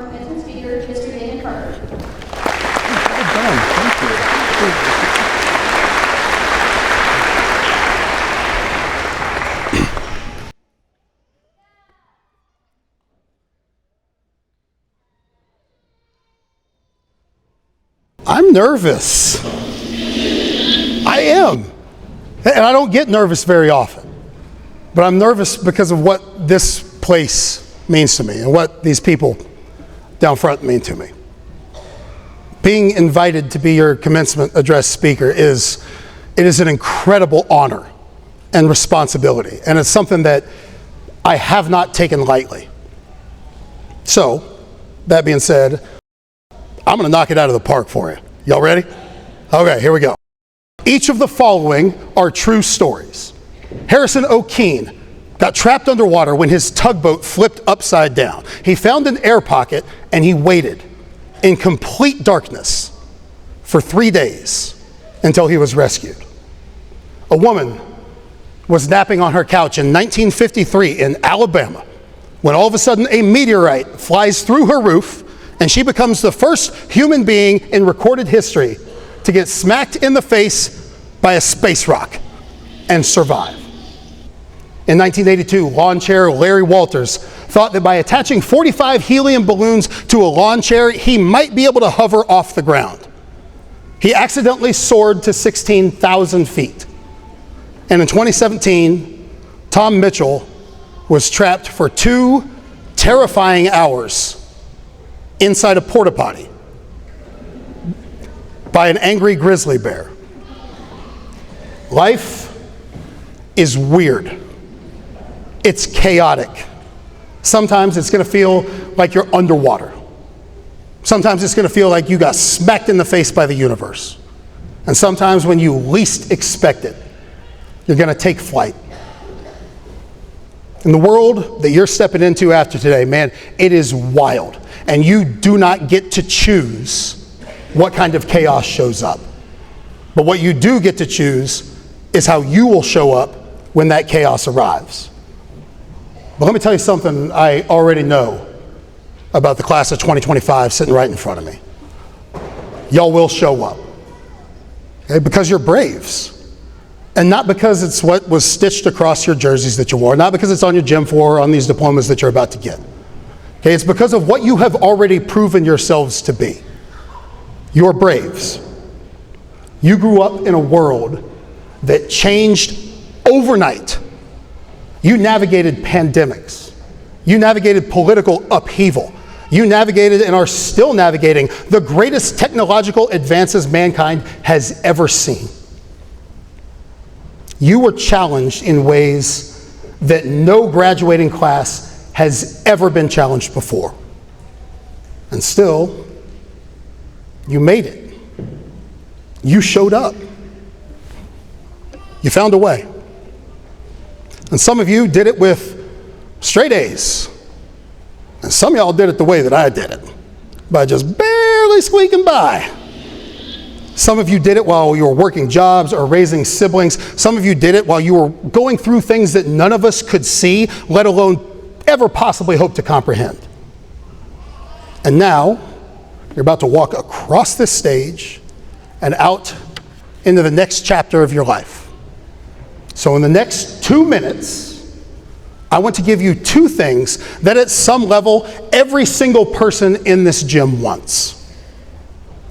commencement speaker, Mr. Damon Carter. Well done. Thank you. I'm nervous. I am. And I don't get nervous very often. But I'm nervous because of what this place means to me and what these people down front mean to me. Being invited to be your commencement address speaker is an incredible honor and responsibility. And it's something that I have not taken lightly. So, that being said, I'm going to knock it out of the park for you. Y'all ready? Okay, here we go. Each of the following are true stories. Harrison O'Keene got trapped underwater when his tugboat flipped upside down. He found an air pocket and he waited in complete darkness for 3 days until he was rescued. A woman was napping on her couch in 1953 in Alabama when all of a sudden a meteorite flies through her roof and she becomes the first human being in recorded history to get smacked in the face by a space rock and survive. In 1982, lawn chair Larry Walters thought that by attaching 45 helium balloons to a lawn chair, he might be able to hover off the ground. He accidentally soared to 16,000 feet. And in 2017, Tom Mitchell was trapped for 2 terrifying hours inside a porta potty by an angry grizzly bear. Life is weird. It's chaotic. Sometimes it's going to feel like you're underwater. Sometimes it's going to feel like you got smacked in the face by the universe. And sometimes when you least expect it, you're going to take flight. In the world that you're stepping into after today, man, it is wild. And you do not get to choose what kind of chaos shows up. But what you do get to choose is how you will show up when that chaos arrives. But let me tell you something I already know about the class of 2025 sitting right in front of me. Y'all will show up. Okay? Because you're braves. And not because it's what was stitched across your jerseys that you wore, not because it's on your gym floor or on these diplomas that you're about to get. Okay, it's because of what you have already proven yourselves to be. You're braves. You grew up in a world that changed overnight. You navigated pandemics. You navigated political upheaval. You navigated and are still navigating the greatest technological advances mankind has ever seen. You were challenged in ways that no graduating class has ever been challenged before. And still, you made it. You showed up. You found a way. And some of you did it with straight A's. And some of y'all did it the way that I did it, by just barely squeaking by. Some of you did it while you were working jobs or raising siblings. Some of you did it while you were going through things that none of us could see, let alone ever possibly hope to comprehend. And now, you're about to walk across this stage and out into the next chapter of your life. So in the next 2 minutes, I want to give you 2 things that at some level, every single person in this gym wants.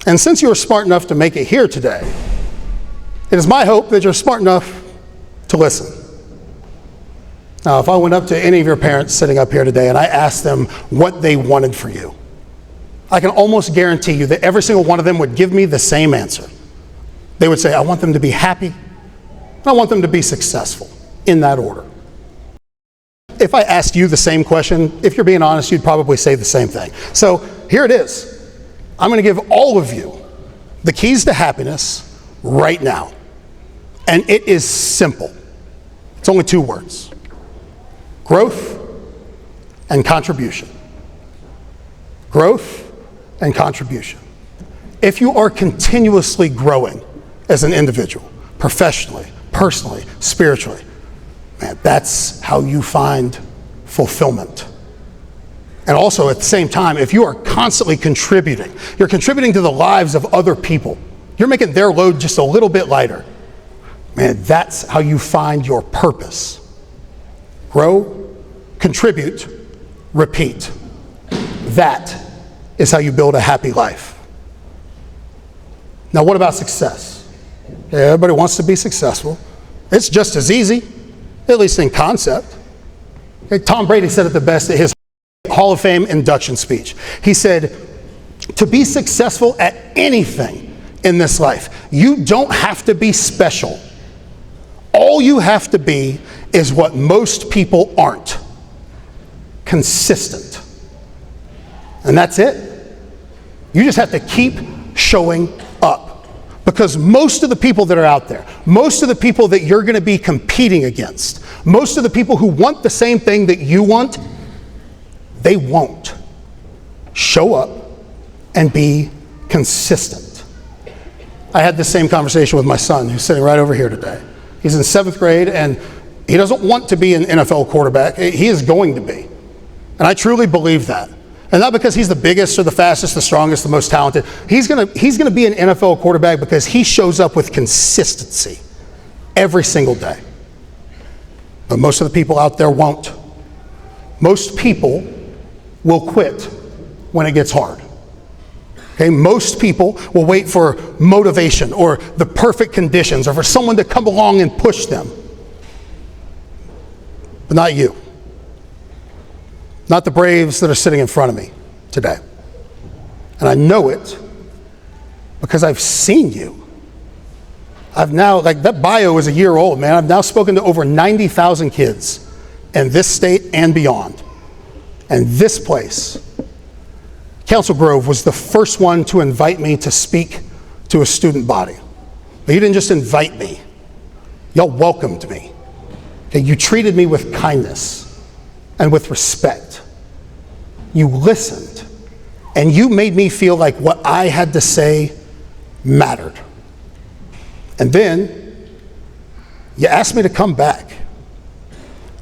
And since you were smart enough to make it here today, it is my hope that you're smart enough to listen. Now, if I went up to any of your parents sitting up here today and I asked them what they wanted for you, I can almost guarantee you that every single one of them would give me the same answer. They would say, I want them to be happy, and I want them to be successful, in that order. If I asked you the same question, if you're being honest, you'd probably say the same thing. So here it is. I'm going to give all of you the keys to happiness right now. And it is simple. It's only 2 words. Growth and contribution. Growth and contribution. If you are continuously growing as an individual, professionally, personally, spiritually, man, that's how you find fulfillment. And also at the same time, if you are constantly contributing, you're contributing to the lives of other people. You're making their load just a little bit lighter. Man, that's how you find your purpose. Grow, contribute, repeat. That is how you build a happy life. Now, what about success? Everybody wants to be successful. It's just as easy, at least in concept. Tom Brady said it the best at his Hall of Fame induction speech. He said, to be successful at anything in this life, you don't have to be special. All you have to be is what most people aren't: consistent. And that's it. You just have to keep showing up. Because most of the people that are out there, most of the people that you're going to be competing against, most of the people who want the same thing that you want, they won't. Show up and be consistent. I had the same conversation with my son, who's sitting right over here today. He's in 7th grade, and he doesn't want to be an NFL quarterback. He is going to be. And I truly believe that. And not because he's the biggest or the fastest, the strongest, the most talented. He's gonna be an NFL quarterback because he shows up with consistency every single day. But most of the people out there won't. Most people will quit when it gets hard. Okay, most people will wait for motivation or the perfect conditions or for someone to come along and push them. But not you. Not the Braves that are sitting in front of me today. And I know it because I've seen you. I've now, that bio is a year old, man. I've now spoken to over 90,000 kids in this state and beyond. And this place, Council Grove, was the first one to invite me to speak to a student body. But you didn't just invite me. Y'all welcomed me. Okay, you treated me with kindness and with respect. You listened, and you made me feel like what I had to say mattered. And then you asked me to come back.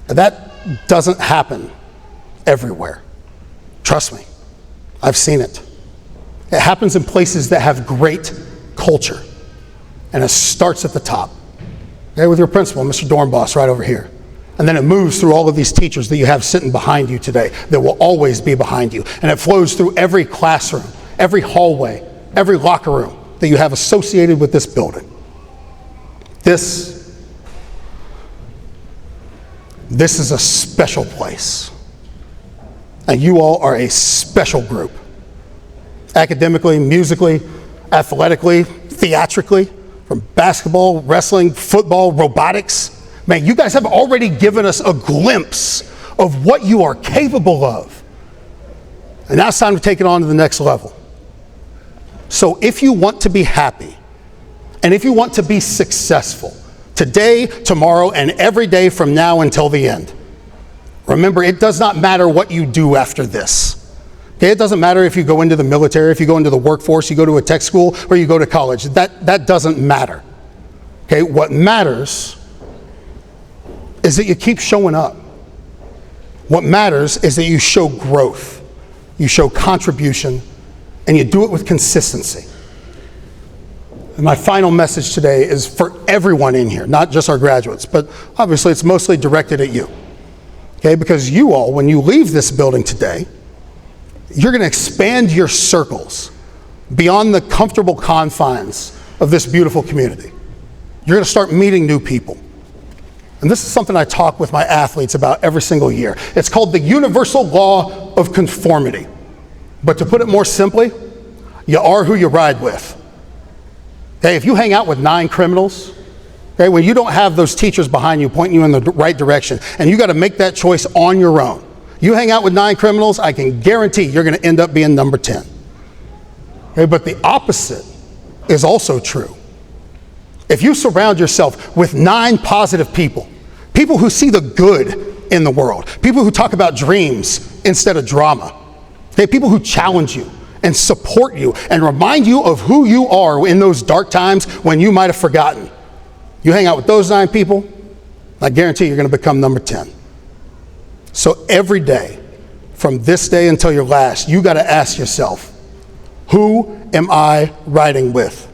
That doesn't happen everywhere. Trust me, I've seen it. It happens in places that have great culture, and it starts at the top. Okay, with your principal, Mr. Dornbos, right over here. And then it moves through all of these teachers that you have sitting behind you today that will always be behind you. And it flows through every classroom, every hallway, every locker room that you have associated with this building. This is a special place. And you all are a special group. Academically, musically, athletically, theatrically, from basketball, wrestling, football, robotics. Man, you guys have already given us a glimpse of what you are capable of. And now it's time to take it on to the next level. So if you want to be happy, and if you want to be successful, today, tomorrow, and every day from now until the end, remember, it does not matter what you do after this. Okay, it doesn't matter if you go into the military, if you go into the workforce, you go to a tech school, or you go to college. That doesn't matter. Okay, what matters is that you keep showing up. What matters is that you show growth, you show contribution, and you do it with consistency. And my final message today is for everyone in here, not just our graduates, but obviously it's mostly directed at you. Okay, because you all, when you leave this building today, you're going to expand your circles beyond the comfortable confines of this beautiful community. You're going to start meeting new people. And this is something I talk with my athletes about every single year. It's called the universal law of conformity. But to put it more simply, you are who you ride with. Okay, if you hang out with 9 criminals, okay, when you don't have those teachers behind you pointing you in the right direction, and you got to make that choice on your own. You hang out with 9 criminals, I can guarantee you're going to end up being number 10. Okay, but the opposite is also true. If you surround yourself with 9 positive people, people who see the good in the world, people who talk about dreams instead of drama, okay, people who challenge you and support you and remind you of who you are in those dark times when you might have forgotten. You hang out with those 9 people, I guarantee you're going to become number 10. So every day, from this day until your last, you got to ask yourself, who am I riding with?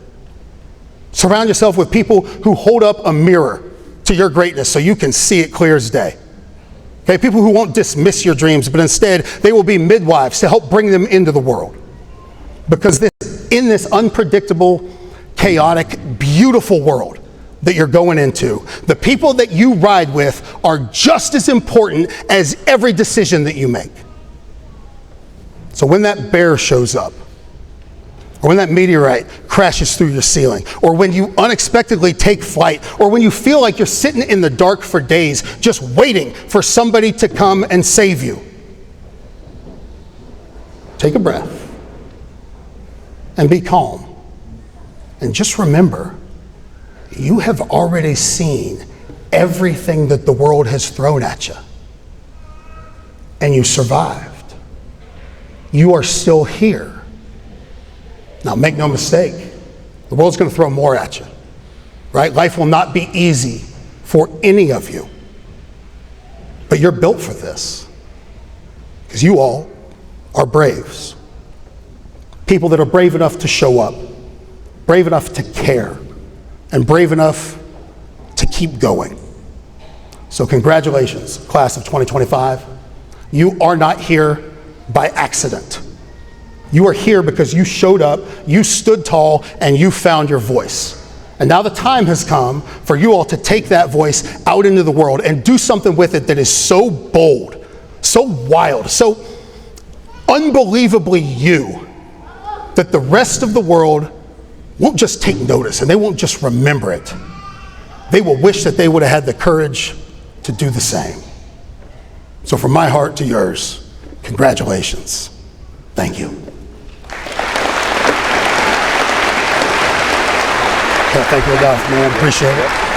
Surround yourself with people who hold up a mirror to your greatness so you can see it clear as day. Okay, people who won't dismiss your dreams, but instead they will be midwives to help bring them into the world. Because in this unpredictable, chaotic, beautiful world that you're going into, the people that you ride with are just as important as every decision that you make. So when that bear shows up, or when that meteorite crashes through your ceiling, or when you unexpectedly take flight, or when you feel like you're sitting in the dark for days just waiting for somebody to come and save you, take a breath and be calm. And just remember, you have already seen everything that the world has thrown at you. And you survived. You are still here. Now, make no mistake, the world's going to throw more at you, right? Life will not be easy for any of you. But you're built for this, because you all are braves. People that are brave enough to show up, brave enough to care, and brave enough to keep going. So congratulations, class of 2025. You are not here by accident. You are here because you showed up, you stood tall, and you found your voice. And now the time has come for you all to take that voice out into the world and do something with it that is so bold, so wild, so unbelievably you, that the rest of the world won't just take notice and they won't just remember it. They will wish that they would have had the courage to do the same. So from my heart to yours, congratulations. Thank you. Thank you enough, man. Appreciate it.